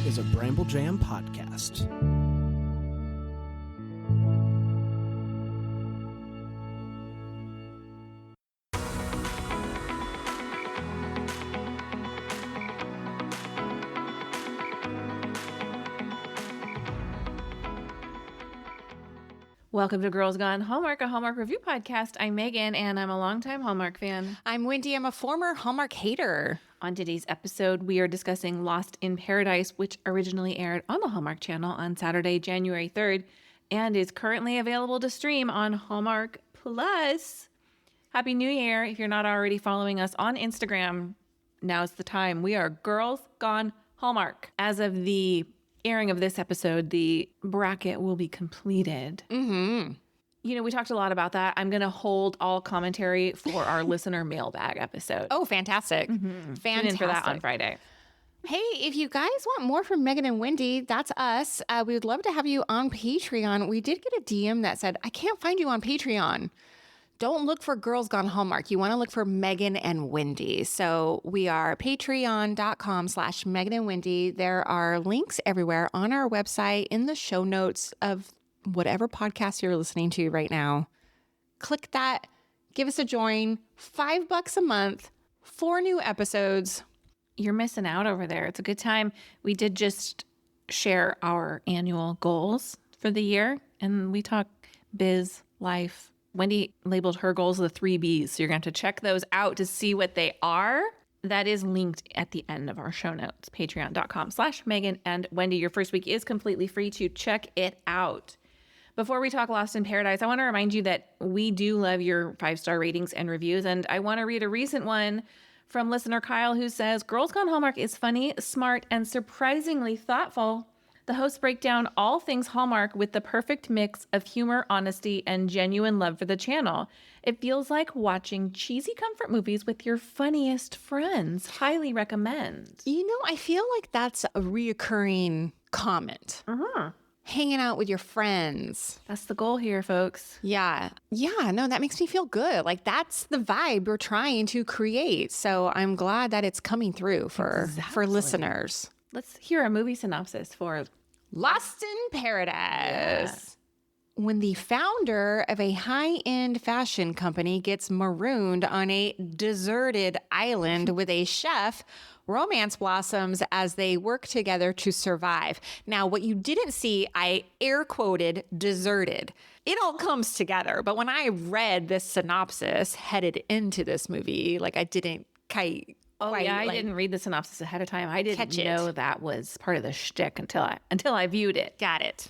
is a Bramble Jam podcast. Welcome to Girls Gone Hallmark, a Hallmark review podcast. I'm Megan, and I'm a longtime Hallmark fan. I'm Wendy. I'm a former Hallmark hater. On today's episode, we are discussing Lost in Paradise, which originally aired on the Hallmark Channel on Saturday, January 3rd, and is currently available to stream on Hallmark Plus. Happy New Year. If you're not already following us on Instagram, now's the time. We are Girls Gone Hallmark. As of the airing of this episode, the bracket will be completed. Mm-hmm. You know, we talked a lot about that. I'm going to hold all commentary for our listener mailbag episode. Oh, fantastic. Fantastic. Fantastic. Tune in for that on Friday. Hey, if you guys want more from Megan and Wendy, that's us. We would love to have you on Patreon. We did get a DM that said, I can't find you on Patreon. Don't look for Girls Gone Hallmark. You want to look for Megan and Wendy. So we are patreon.com/Megan and Wendy. There are links everywhere on our website, in the show notes of whatever podcast you're listening to right now. Click that. Give us a join. $5 a month. 4 new episodes. You're missing out over there. It's a good time. We did just share our annual goals for the year, and we talk biz, life. Wendy labeled her goals the 3 Bs, so you're going to have to check those out to see what they are. That is linked at the end of our show notes, patreon.com/Megan and Wendy. Your first week is completely free to check it out. Before we talk Lost in Paradise, I want to remind you that we do love your 5-star ratings and reviews, and I want to read a recent one from listener Kyle, who says, Girls Gone Hallmark is funny, smart, and surprisingly thoughtful. The hosts break down all things Hallmark with the perfect mix of humor, honesty, and genuine love for the channel. It feels like watching cheesy comfort movies with your funniest friends. Highly recommend. You know, I feel like that's a reoccurring comment. Hanging out with your friends. That's the goal here, folks. Yeah. Yeah, no, that makes me feel good. Like, that's the vibe we're trying to create. So I'm glad that it's coming through for listeners. Let's hear a movie synopsis for Lost in Paradise. When the founder of a high-end fashion company gets marooned on a deserted island with a chef, romance blossoms as they work together to survive. Now, what you didn't see, I air quoted deserted. It all comes together. But when I read this synopsis headed into this movie, like, I didn't quite. I didn't read the synopsis ahead of time. I didn't know that was part of the shtick until I viewed it. Got it.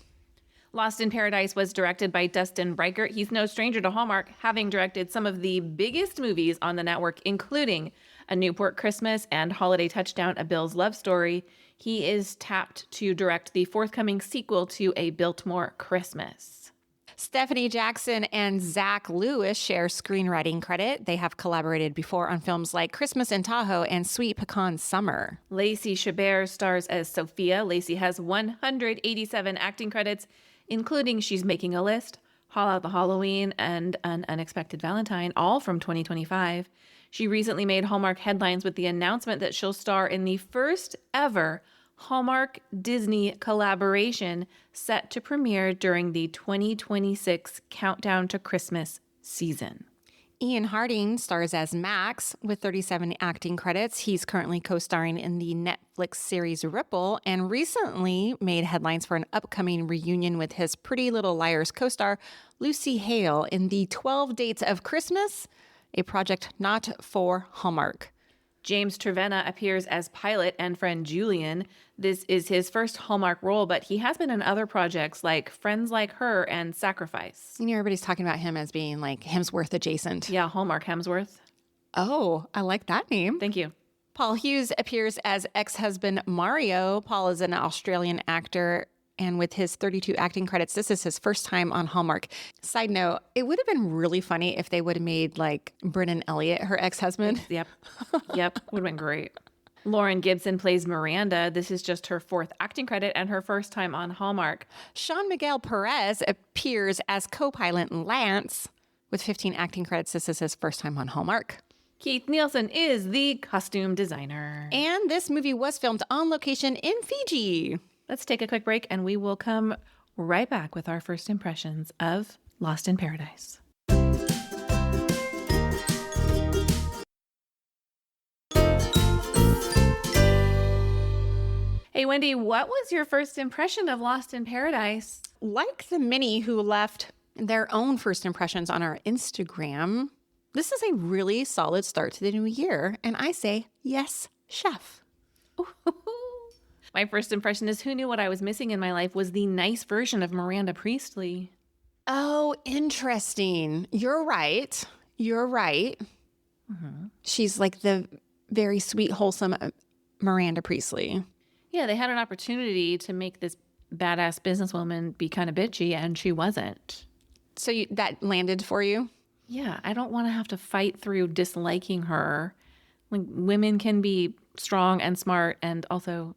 Lost in Paradise was directed by Dustin Reichert. He's no stranger to Hallmark, having directed some of the biggest movies on the network, including A Newport Christmas and Holiday Touchdown, A Bill's Love Story. He is tapped to direct the forthcoming sequel to A Biltmore Christmas. Stephanie Jackson and Zach Lewis share screenwriting credit. They have collaborated before on films like Christmas in Tahoe and Sweet Pecan Summer. Lacey Chabert stars as Sophia. Lacey has 187 acting credits, including She's Making a List, Haul Out the Halloween, and An Unexpected Valentine, all from 2025. She recently made Hallmark headlines with the announcement that she'll star in the first ever Hallmark Disney collaboration set to premiere during the 2026 Countdown to Christmas season. Ian Harding stars as Max with 37 acting credits. He's currently co-starring in the Netflix series Ripple and recently made headlines for an upcoming reunion with his Pretty Little Liars co-star Lucy Hale in the 12 Dates of Christmas, a project not for Hallmark. James Trevenna appears as Pilot and friend Julian. This is his first Hallmark role, but he has been in other projects like Friends Like Her and Sacrifice. You know, everybody's talking about him as being like Hemsworth adjacent. Yeah, Hallmark Hemsworth. Oh, I like that name. Thank you. Paul Hughes appears as ex-husband Mario. Paul is an Australian actor, and with his 32 acting credits, this is his first time on Hallmark. Side note, it would have been really funny if they would have made like Brennan Elliott her ex-husband. Yep. Would have been great. Lauren Gibson plays Miranda. This is just her 4th acting credit and her first time on Hallmark. Sean Miguel Perez appears as co-pilot Lance. With 15 acting credits, this is his first time on Hallmark. Keith Nielsen is the costume designer. And this movie was filmed on location in Fiji. Let's take a quick break and we will come right back with our first impressions of Lost in Paradise. Hey, Wendy, what was your first impression of Lost in Paradise? Like the many who left their own first impressions on our Instagram, this is a really solid start to the new year. And I say, yes, chef. My first impression is who knew what I was missing in my life was the nice version of Miranda Priestley. Oh, interesting. You're right. You're right. Mm-hmm. She's like the very sweet, wholesome Miranda Priestley. Yeah, they had an opportunity to make this badass businesswoman be kind of bitchy, and she wasn't. So that landed for you? Yeah, I don't want to have to fight through disliking her. Like, women can be strong and smart and also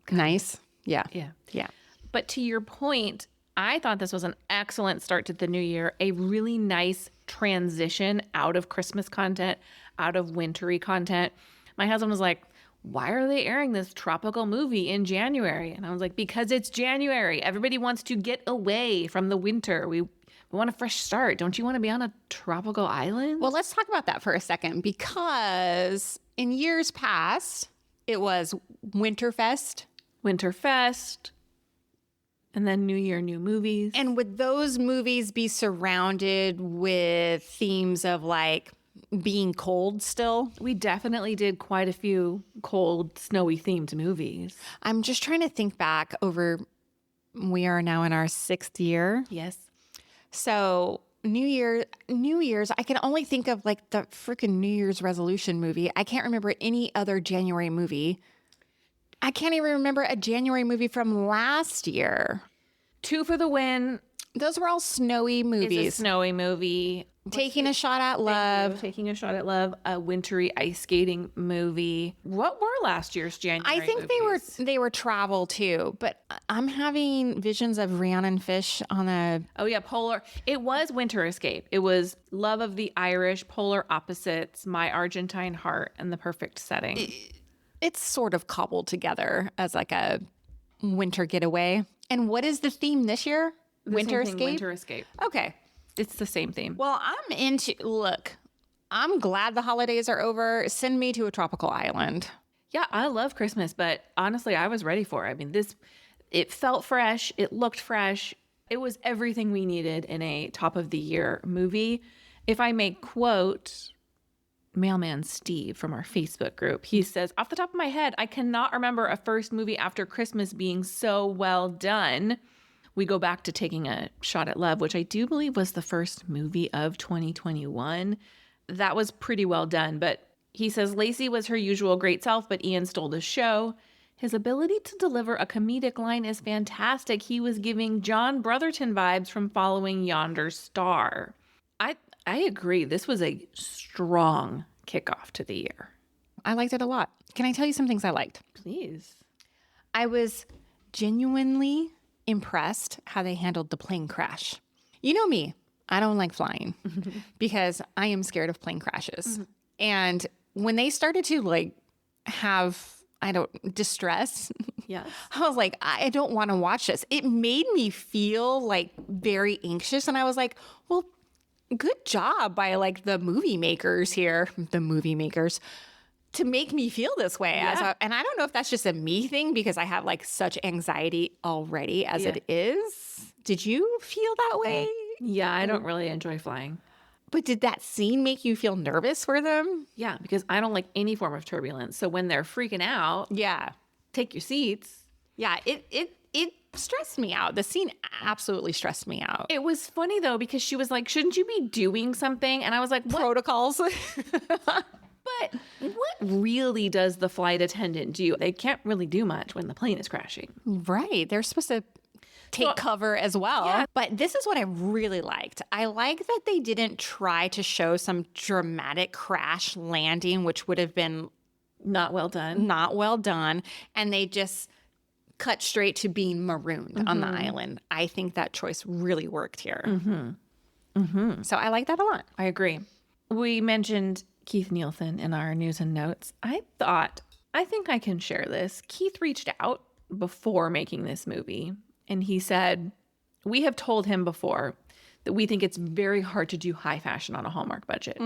nice. Yeah. Yeah. But to your point, I thought this was an excellent start to the new year, a really nice transition out of Christmas content, out of wintry content. My husband was like, why are they airing this tropical movie in January? And I was like, because it's January. Everybody wants to get away from the winter. We want a fresh start. Don't you want to be on a tropical island? Well, let's talk about that for a second, because in years past, it was Winterfest. And then New Year, new movies. And would those movies be surrounded with themes of like being cold still? We definitely did quite a few cold, snowy themed movies. I'm just trying to think back over, we are now in our 6th year. Yes. So New Year's, I can only think of like the freaking New Year's resolution movie. I can't remember any other January movie. I can't even remember a January movie from last year. 2 for the Win. Those were all snowy movies. It's a snowy movie. Taking a Shot at Love. Taking a Shot at Love. A wintry ice skating movie. What were last year's January I think movies? they were travel too, but I'm having visions of Rhiannon Fish on a... Oh yeah, Polar. It was Winter Escape. It was Love of the Irish, Polar Opposites, My Argentine Heart, and The Perfect Setting. It's sort of cobbled together as like a winter getaway. And what is the theme this year? Winter Escape? Winter Escape. Okay. It's the same theme. Well, look, I'm glad the holidays are over. Send me to a tropical island. Yeah, I love Christmas, but honestly, I was ready for it. I mean, it felt fresh. It looked fresh. It was everything we needed in a top of the year movie. If I may quote Mailman Steve from our Facebook group, he says, off the top of my head, I cannot remember a first movie after Christmas being so well done. We go back to Taking a Shot at Love, which I do believe was the first movie of 2021. That was pretty well done. But he says Lacey was her usual great self, but Ian stole the show. His ability to deliver a comedic line is fantastic. He was giving John Brotherton vibes from Following Yonder Star. I agree. This was a strong kickoff to the year. I liked it a lot. Can I tell you some things I liked? Please. I was genuinely impressed how they handled the plane crash. You know me, I don't like flying because I am scared of plane crashes. Mm-hmm. And when they started to like have, distress, yes. I was like, I don't want to watch this. It made me feel like very anxious. And I was like, well, good job by like the movie makers, to make me feel this way. Yeah. And I don't know if that's just a me thing because I have like such anxiety already as it is. Did you feel that way? Yeah, I don't really enjoy flying. But did that scene make you feel nervous for them? Yeah, because I don't like any form of turbulence. So when they're freaking out, take your seats. Yeah, it stressed me out. The scene absolutely stressed me out. It was funny though, because she was like, shouldn't you be doing something? And I was like, what? Protocols. But what really does the flight attendant do? They can't really do much when the plane is crashing. Right. They're supposed to take cover as well. Yeah. But this is what I really liked. I like that they didn't try to show some dramatic crash landing, which would have been not well done. And they just cut straight to being marooned on the island. I think that choice really worked here. So I like that a lot. I agree. We mentioned Keith Nielsen in our news and notes. I think I can share this. Keith reached out before making this movie, and he said, we have told him before that we think it's very hard to do high fashion on a Hallmark budget.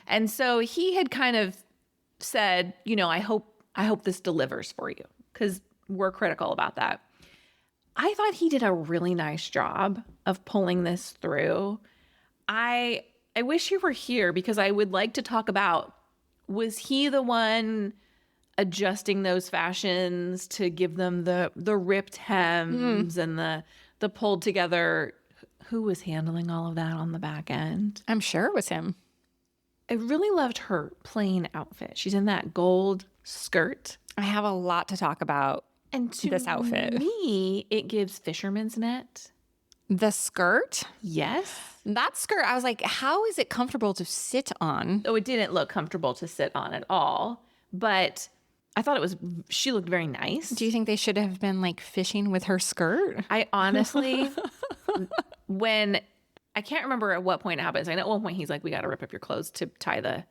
And so he had kind of said, you know, I hope this delivers for you, because we're critical about that. I thought he did a really nice job of pulling this through. I wish you were here, because I would like to talk about, was he the one adjusting those fashions to give them the ripped hems and the pulled together? Who was handling all of that on the back end? I'm sure it was him. I really loved her plain outfit. She's in that gold skirt. I have a lot to talk about. And to this outfit, me, it gives fisherman's net. The skirt? Yes. That skirt, I was like, how is it comfortable to sit on? Oh, it didn't look comfortable to sit on at all, but I thought she looked very nice. Do you think they should have been like fishing with her skirt? I honestly, I can't remember at what point it happens. I know at one point he's like, we got to rip up your clothes to tie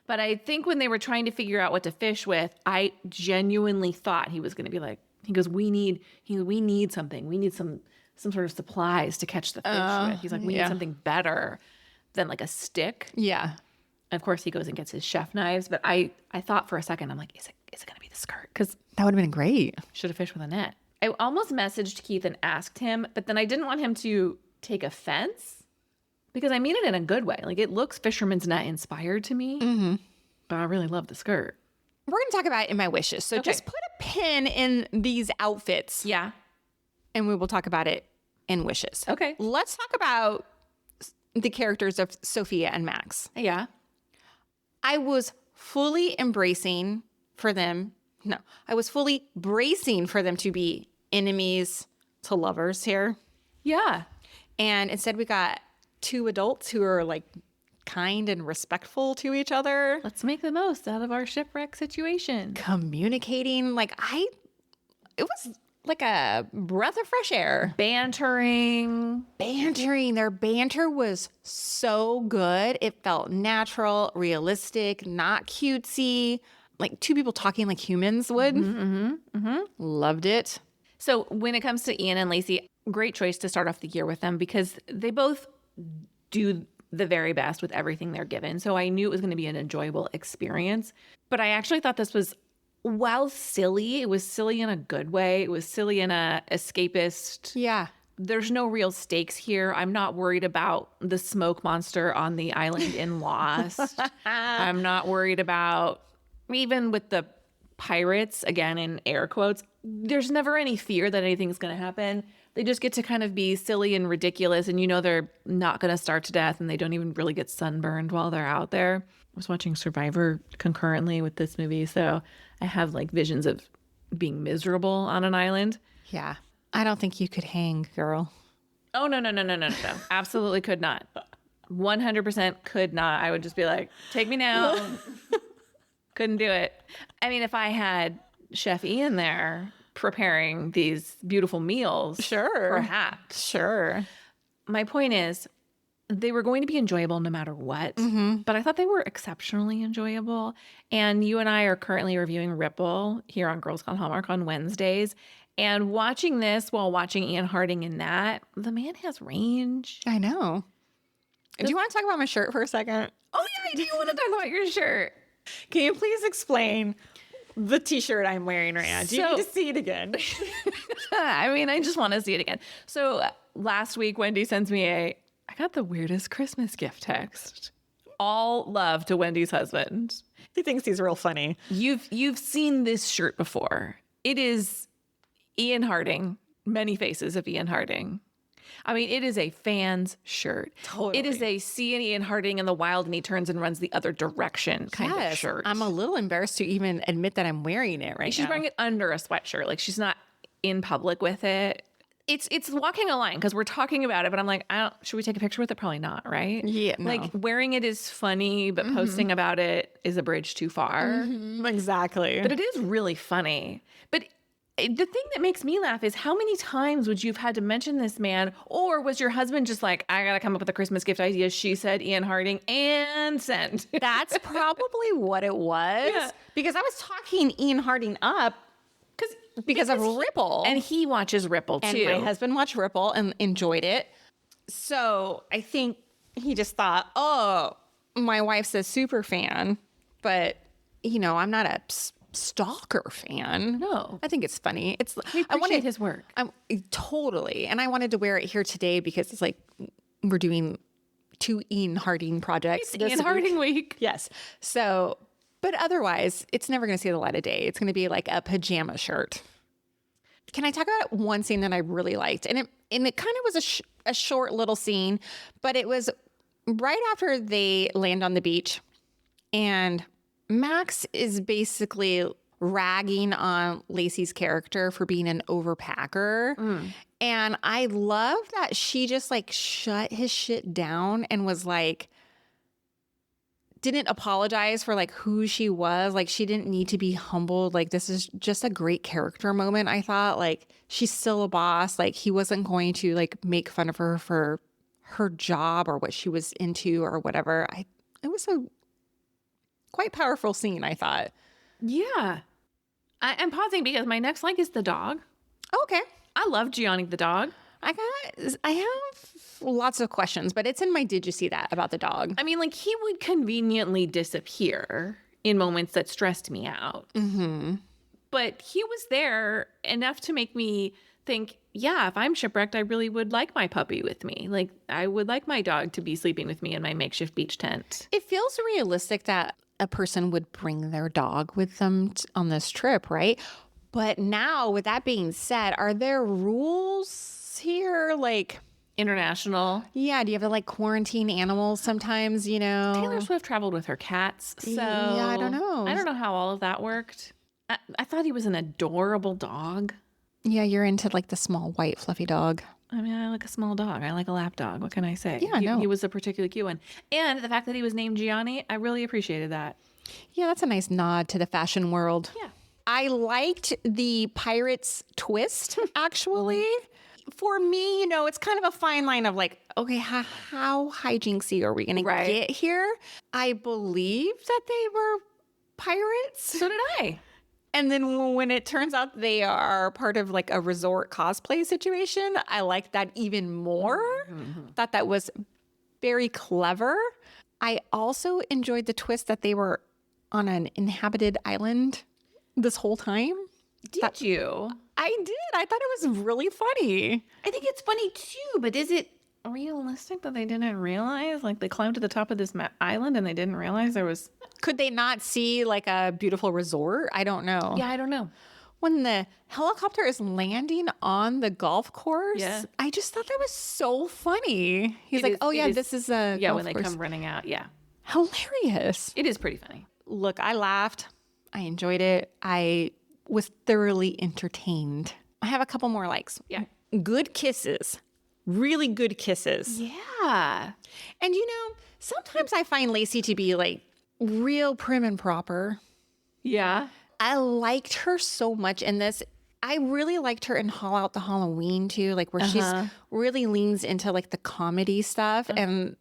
but I think when they were trying to figure out what to fish with, I genuinely thought he was going to be like, he goes, we need something. We need some sort of supplies to catch the fish with. He's like, we need something better than like a stick. Yeah. And of course he goes and gets his chef knives. But I thought for a second, I'm like, is it going to be the skirt? Because that would have been great. Should have fished with a net. I almost messaged Keith and asked him, but then I didn't want him to take offense, because I mean it in a good way. Like, it looks fisherman's net inspired to me, but I really love the skirt. We're going to talk about it in my wishes. So just put a pin in these outfits. Yeah. And we will talk about it in wishes. Okay. Let's talk about the characters of Sophia and Max. Yeah. I was fully bracing for them to be enemies to lovers here. Yeah. And instead we got two adults who are like kind and respectful to each other. Let's make the most out of our shipwreck situation. Communicating. It was like a breath of fresh air. Bantering. Their banter was so good. It felt natural, realistic, not cutesy. Like two people talking like humans would. Loved it. So when it comes to Ian and Lacey, great choice to start off the year with them, because they both do the very best with everything they're given. So I knew it was going to be an enjoyable experience. But I actually thought this was, while silly, it was silly in a good way. It was silly in a escapist. Yeah. There's no real stakes here. I'm not worried about the smoke monster on the island in Lost. I'm not worried about, even with the pirates, again in air quotes, there's never any fear that anything's going to happen. They just get to kind of be silly and ridiculous, and they're not going to starve to death, and they don't even really get sunburned while they're out there. I was watching Survivor concurrently with this movie, so I have like visions of being miserable on an island. Yeah. I don't think you could hang, girl. Oh, no. Absolutely could not. 100% could not. I would just be like, take me now. Couldn't do it. I mean, if I had Chef Ian there preparing these beautiful meals, sure, perhaps. Sure. My point is, they were going to be enjoyable no matter what, but I thought they were exceptionally enjoyable. And you and I are currently reviewing Ripple here on Girls Gone Hallmark on Wednesdays. And watching this while watching Ian Harding in that, the man has range. I know. Do you want to talk about my shirt for a second? Oh, yeah, I do want to talk about your shirt. Can you please explain the t-shirt I'm wearing right now? Do you need to see it again? I mean, I just want to see it again. So last week, Wendy sends me I got the weirdest Christmas gift text. All love to Wendy's husband. He thinks he's real funny. You've seen this shirt before. It is Ian Harding, many faces of Ian Harding. I mean, it is a fan's shirt. Totally. It is a seeing Ian Harding in the wild and he turns and runs the other direction kind of shirt. I'm a little embarrassed to even admit that I'm wearing it right now. She's wearing it under a sweatshirt. Like, she's not in public with it. It's walking a line because we're talking about it, but I'm like, should we take a picture with it? Probably not, right? Yeah, no. Like, wearing it is funny, but posting about it is a bridge too far. Exactly. But it is really funny. But the thing that makes me laugh is how many times would you have had to mention this man, or was your husband just like, I gotta come up with a Christmas gift idea? She said Ian Harding and send. That's probably what it was. Yeah. Because I was talking Ian Harding up because of Ripple. And he watches Ripple too. And my husband watched Ripple and enjoyed it. So I think he just thought, oh, my wife's a super fan, but, I'm not a stalker fan. No. I think it's funny. We appreciate his work. Totally. And I wanted to wear it here today because it's like we're doing 2 Ian Harding projects. It's Ian Harding week. Yes. So, but otherwise, it's never going to see the light of day. It's going to be like a pajama shirt. Can I talk about one scene that I really liked? And it kind of was a short little scene, but it was right after they land on the beach, and Max is basically ragging on Lacey's character for being an overpacker. And I love that she just like shut his shit down and was like, didn't apologize for like who she was. Like she didn't need to be humbled. Like this is just a great character moment. I thought like she's still a boss. Like he wasn't going to like make fun of her for her job or what she was into or whatever. It was a quite powerful scene, I thought. Yeah. I'm pausing because my next like is the dog. Okay. I love Gianni the dog. I have lots of questions, but it's in my did you see that about the dog? I mean, like he would conveniently disappear in moments that stressed me out. Mm-hmm. But he was there enough to make me think, yeah, if I'm shipwrecked, I really would like my puppy with me. Like I would like my dog to be sleeping with me in my makeshift beach tent. It feels realistic that a person would bring their dog with them on this trip, right? But now, with that being said, are there rules here? Like international. Yeah. Do you have to like quarantine animals sometimes, Taylor Swift traveled with her cats. So yeah, I don't know. I don't know how all of that worked. I thought he was an adorable dog. Yeah, you're into like the small white fluffy dog. I mean, I like a small dog. I like a lap dog. What can I say? Yeah, he was a particularly cute one. And the fact that he was named Gianni, I really appreciated that. Yeah, that's a nice nod to the fashion world. Yeah. I liked the pirates twist, actually. For me, it's kind of a fine line of like, okay, how hijinksy are we going to get here? I believe that they were pirates. So did I. And then when it turns out they are part of like a resort cosplay situation, I liked that even more. Mm-hmm. Thought that was very clever. I also enjoyed the twist that they were on an inhabited island this whole time. Did you? I did. I thought it was really funny. I think it's funny too, but is it realistic that they didn't realize? Like they climbed to the top of this island and they didn't realize there was... Could they not see like a beautiful resort? I don't know. Yeah, I don't know. When the helicopter is landing on the golf course, yeah. I just thought that was so funny. He's like, oh yeah, this is a golf when they course. Come running out. Yeah. Hilarious. It is pretty funny. Look, I laughed. I enjoyed it. I was thoroughly entertained. I have a couple more likes. Yeah. Good kisses. Really good kisses. Yeah. And sometimes I find Lacey to be like real prim and proper. Yeah. I liked her so much in this. I really liked her in Haul Out the Halloween too, like where she's really leans into like the comedy stuff. And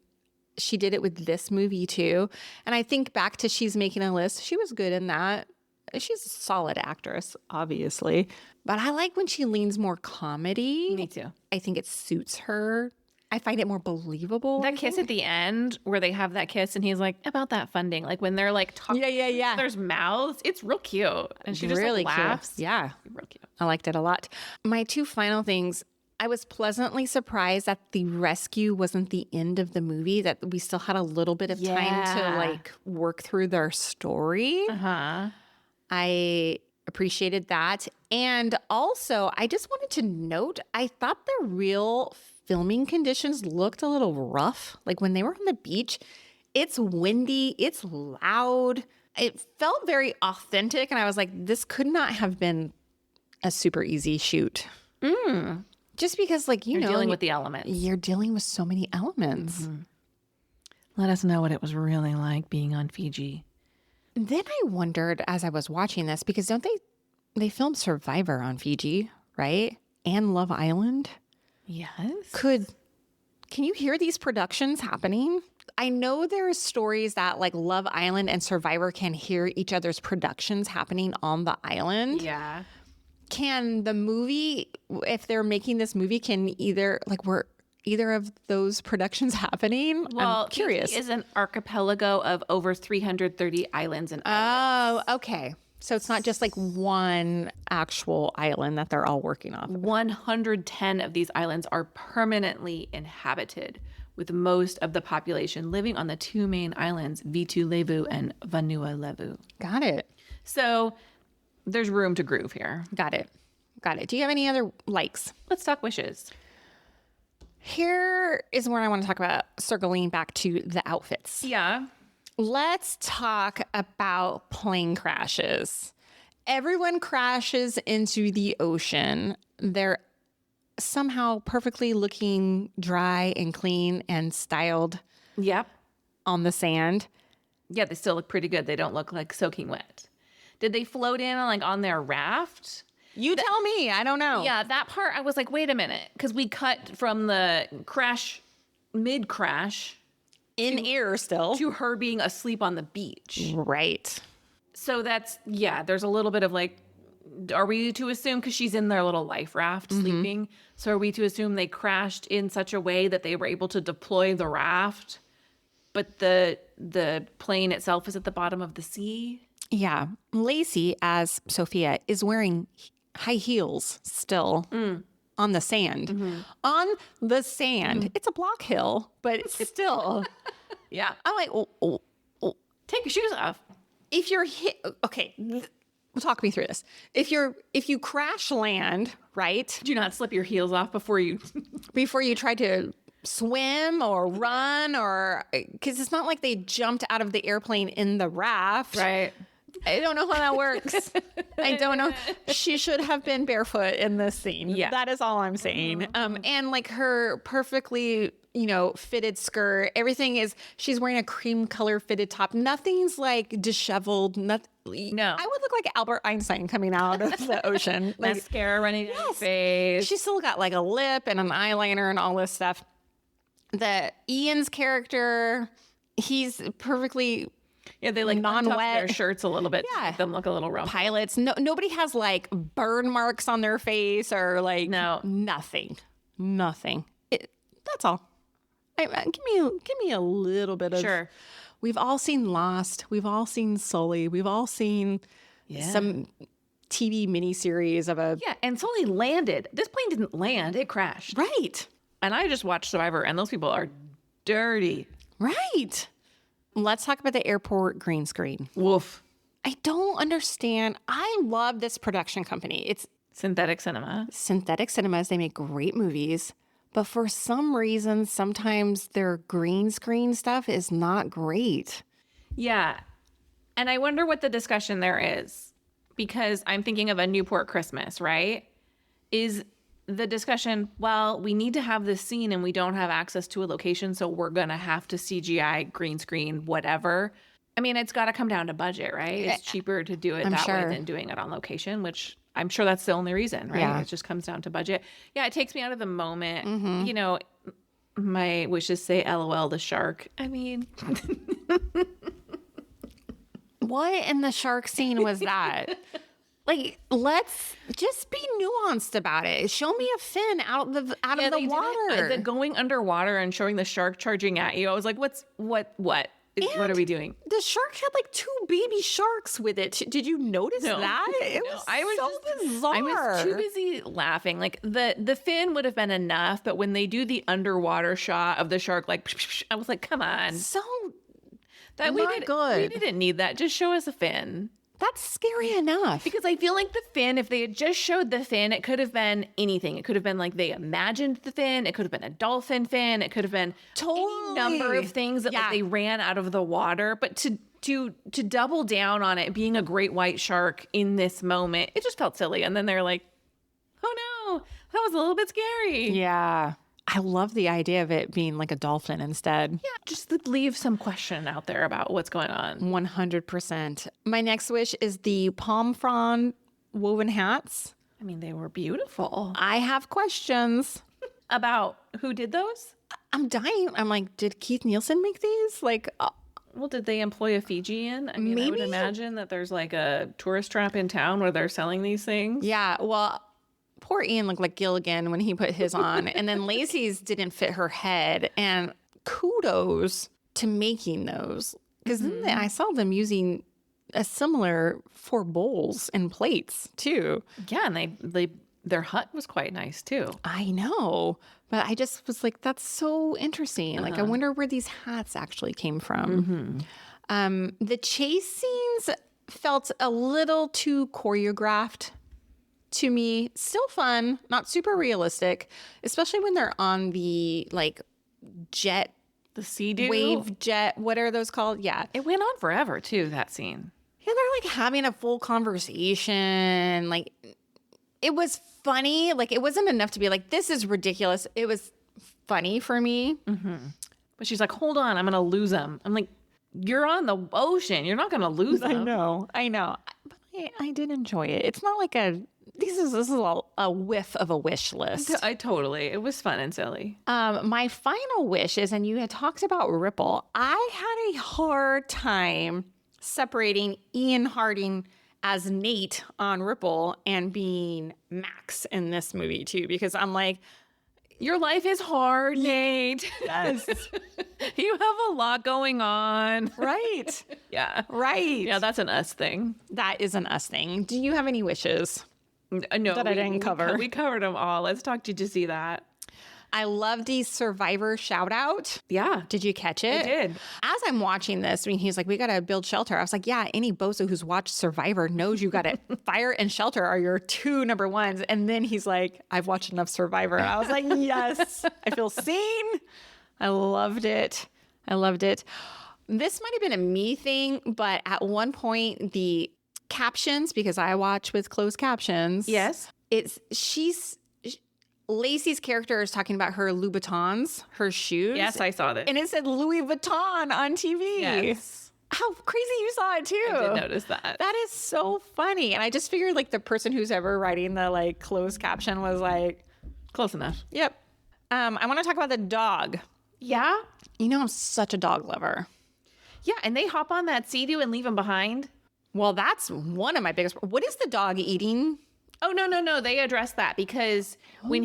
she did it with this movie too. And I think back to She's Making a List. She was good in that. She's a solid actress, obviously. But I like when she leans more comedy. Me too. I think it suits her. I find it more believable. That kiss at the end where they have that kiss and he's like, about that funding. Like when they're like talking to each other's mouths. It's real cute. And she just really like, laughs. Cute. Yeah. Real cute. I liked it a lot. My two final things. I was pleasantly surprised that the rescue wasn't the end of the movie, that we still had a little bit of time to like work through their story. I appreciated that. And also, I just wanted to note, I thought the real filming conditions looked a little rough. Like when they were on the beach, it's windy, it's loud. It felt very authentic. And I was like, this could not have been a super easy shoot. Just because you're dealing with the elements. You're dealing with so many elements. Mm-hmm. Let us know what it was really like being on Fiji. Then I wondered as I was watching this, because don't they They filmed Survivor on Fiji, right? And Love Island. Yes. Can you hear these productions happening? I know there's stories that like Love Island and Survivor can hear each other's productions happening on the island. Yeah. Can the movie, if they're making this movie, were either of those productions happening? Well, I'm curious. Fiji is an archipelago of over 330 islands and Oh, okay. So it's not just like one actual island that they're all working off. 110 of these islands are permanently inhabited, with most of the population living on the two main islands, Vitu Levu and Vanua Levu. Got it. So there's room to groove here. Got it. Do you have any other likes? Let's talk wishes. Here is where I want to talk about circling back to the outfits. Yeah. Let's talk about plane crashes. Everyone crashes into the ocean. They're somehow perfectly looking dry and clean and styled Yep. on the sand. Yeah, they still look pretty good. They don't look like soaking wet. Did they float in on their raft? You tell me. I don't know. Yeah, that part I was like, wait a minute, because we cut from the crash, mid-crash, In air still. to her being asleep on the beach. Right. So there's a little bit of are we to assume, because she's in their little life raft sleeping, so are we to assume they crashed in such a way that they were able to deploy the raft, but the plane itself is at the bottom of the sea? Yeah. Lacey, as Sophia, is wearing high heels still on the sand. On the sand. It's a block hill, but still. Yeah. I'm like, oh. Take your shoes off. If you're hit, okay, talk me through this. If you crash land, right, Do not slip your heels off before you... before you try to swim or run, or because it's not like they jumped out of the airplane in the raft. Right. I don't know how that works. I don't know. She should have been barefoot in this scene. Yeah. That is all I'm saying. And like her perfectly, fitted skirt, everything she's wearing a cream color fitted top. Nothing's like disheveled. No. I would look like Albert Einstein coming out of the ocean. Like, Mascara running down your face. she's still got like a lip and an eyeliner and all this stuff. Ian's character, he's perfectly... Yeah, they non-wet. their shirts a little bit to Yeah. make them look a little rumpled. Pilots. Nobody has like burn marks on their face or like nothing. That's all. Give me a little bit of. Sure. We've all seen Lost. We've all seen Sully. We've all seen some TV miniseries of a. Yeah, and Sully landed. This plane didn't land; it crashed. Right. And I just watched Survivor, and those people are dirty. Right. Let's talk about the airport green screen. Woof. I don't understand. I love this production company. It's Synthetic cinema. Synthetic Cinemas. They make great movies. But for some reason, sometimes their green screen stuff is not great. Yeah. And I wonder what the discussion there is, because I'm thinking of a Newport Christmas, right? Is the discussion, well, we need to have this scene and we don't have access to a location, so we're going to have to CGI, green screen, whatever. I mean, it's got to come down to budget, right? It's cheaper to do it way than doing it on location, which I'm sure that's the only reason, right? Yeah. It just comes down to budget. Yeah, it takes me out of the moment. My wishes say LOL the shark. I mean... What in the shark scene was that? Like, let's just be nuanced about it. Show me a fin out of the water. The going underwater and showing the shark charging at you. I was like, what are we doing? The shark had like 2 baby sharks with it. Did you notice that? It was bizarre. I was too busy laughing. Like the fin would have been enough, but when they do the underwater shot of the shark, I was like, come on. So That good. We didn't need that. Just show us a fin. That's scary enough. Because I feel like the fin, if they had just showed the fin, it could have been anything. It could have been like they imagined the fin. It could have been a dolphin fin. It could have been any number of things that they ran out of the water. But to double down on it being a great white shark in this moment, it just felt silly. And then they're like, oh no, that was a little bit scary. Yeah. I love the idea of it being like a dolphin instead. Yeah, just leave some question out there about what's going on. 100%. My next wish is the palm frond woven hats. I mean, they were beautiful. I have questions. About who did those? I'm dying. I'm like, did Keith Nielsen make these? Like, Well, did they employ a Fijian? I mean, I would Maybe. imagine that there's like a tourist trap in town where they're selling these things. yeah, well, poor Ian looked like Gilligan when he put his on. And then Lacey's didn't fit her head. And kudos to making those. Because then I saw them using a similar for bowls and plates too. Yeah, and their hut was quite nice too. I know. But I just was like, that's so interesting. Like, I wonder where these hats actually came from. The chase scenes felt a little too choreographed to me. Still fun, not super realistic, especially when they're on the like jet, The Sea-Doo. wave jet. What are those called? Yeah. It went on forever too, that scene. Yeah, they're like having a full conversation. Like, it was funny. Like, it wasn't enough to be like, this is ridiculous. It was funny for me. But she's like, hold on, I'm going to lose them. I'm like, you're on the ocean. You're not going to lose them. I know. But I did enjoy it. It's not like this is a whiff of a wish list. It was fun and silly. My final wish is, and you had talked about Ripple. I had a hard time separating Ian Harding as Nate on Ripple and being Max in this movie too, because I'm like, Your life is hard, Nate. yes, You have a lot going on. right, Yeah. right. Yeah, that's an us thing. That is an us thing. Do you have any wishes? No, That I didn't cover. We covered them all. Let's talk. Did you see that? I love the Survivor shout out. Yeah. Did you catch it? I did. As I'm watching this, when he's like, we got to build shelter. I was like, yeah, any bozo who's watched Survivor knows you got to fire and shelter are your two number ones. And then he's like, I've watched enough Survivor. I was like, yes, I feel seen. I loved it. I loved it. This might have been a me thing, but at one point, captions, because I watch with closed captions. Yes. Lacey's character is talking about her Louboutins, her shoes. Yes, I saw this. And it said Louis Vuitton on TV. Yes. How crazy you saw it too. I did notice that. That is so funny. And I just figured like the person who's ever writing the like closed caption was like, Close enough. yep. I want to talk about the dog. Yeah. You know, I'm such a dog lover. Yeah, and they hop on that Sea-Doo and leave him behind. Well, that's one of my biggest. What is the dog eating? Oh no! They addressed that because when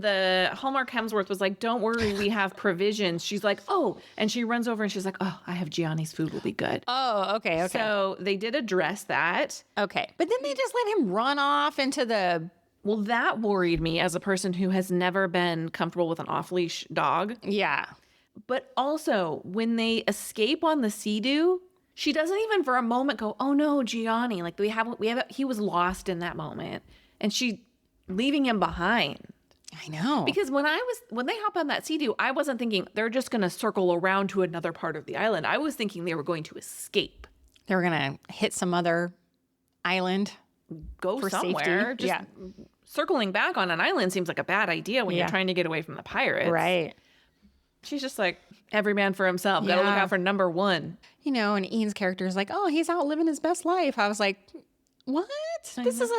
the Hallmark Hemsworth was like, "Don't worry, we have provisions," she's like, "Oh," and she runs over and she's like, "Oh, I have Gianni's food. Will be good." Oh, okay. So they did address that. Okay. But then they just let him run off into the. Well, that worried me as a person who has never been comfortable with an off-leash dog. Yeah. But also, when they escape on the Sea-Doo, she doesn't even for a moment go, "Oh no, Gianni!" Like he was lost in that moment, and she leaving him behind. I know. Because when they hop on that Sea-Doo, I wasn't thinking they're just going to circle around to another part of the island. I was thinking they were going to escape, They were going to hit some other island. go For somewhere. safety. Just circling back on an island seems like a bad idea when Yeah. you're trying to get away from the pirates. Right. She's just like, every man for himself. Got to look Yeah. out for number one. You know, and Ian's character is like, oh, he's out living his best life. I was like, what? This is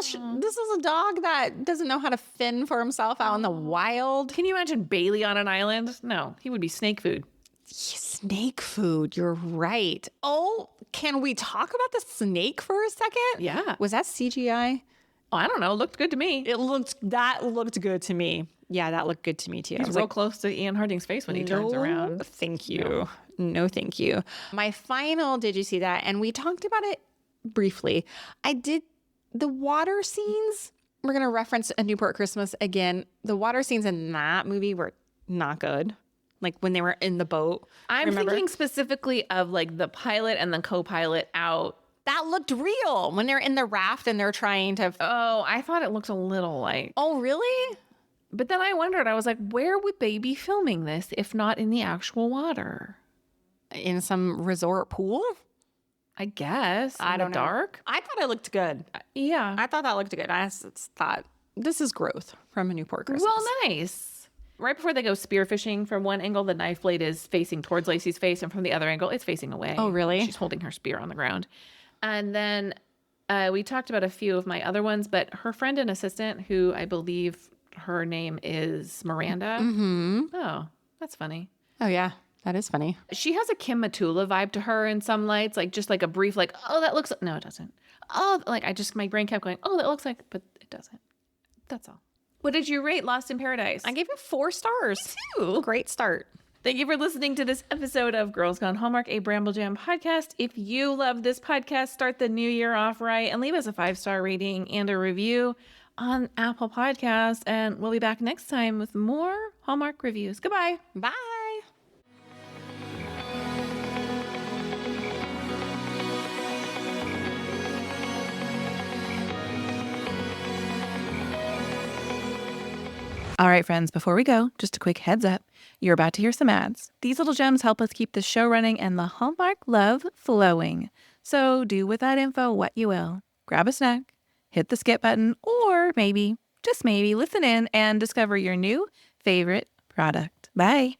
a dog that doesn't know how to fend for himself out in the wild. Can you imagine Bailey on an island? No, he would be snake food. Snake food. You're right. Oh, can we talk about the snake for a second? Yeah. Was that CGI? Oh, I don't know. Looked good to me. That looked good to me. Yeah, that looked good to me too. I He's was real like, close to Ian Harding's face when he turns around. Thank you. No, thank you. My final, did you see that? And we talked about it briefly. The water scenes, we're going to reference A Newport Christmas again. The water scenes in that movie were not good. Like when they were in the boat. I'm remember? thinking specifically of like the pilot and the co-pilot out. That looked real when they're in the raft and they're trying to. Oh, I thought it looked a little like. Oh, really? But then I wondered, I was like, where would they be filming this if not in the actual water? In some resort pool? I guess. I In don't the know. dark? I thought it looked good. Yeah. I thought that looked good. I just thought this is growth from A Newport Christmas. Well, nice. Right before they go spearfishing, from one angle, the knife blade is facing towards Lacey's face, and from the other angle, it's facing away. Oh, really? She's holding her spear on the ground. And then We talked about a few of my other ones, but her friend and assistant, who I believe her name is Miranda. Mm-hmm. Oh, that's funny. Oh, yeah. That is funny. She has a Kim Matula vibe to her in some lights, like just like a brief, like, oh, that looks, no, it doesn't. Oh, like my brain kept going, oh, that looks like, but it doesn't. That's all. What did you rate Lost in Paradise? I gave it 4 stars. Me too. Great start. Thank you for listening to this episode of Girls Gone Hallmark, a Bramble Jam podcast. If you love this podcast, start the new year off right and leave us a 5-star rating and a review on Apple Podcasts. And we'll be back next time with more Hallmark reviews. Goodbye. Bye. All right, friends, before we go, just a quick heads up. You're about to hear some ads. These little gems help us keep the show running and the Hallmark love flowing. So do with that info what you will. Grab a snack, hit the skip button, or maybe, just maybe, listen in and discover your new favorite product. Bye.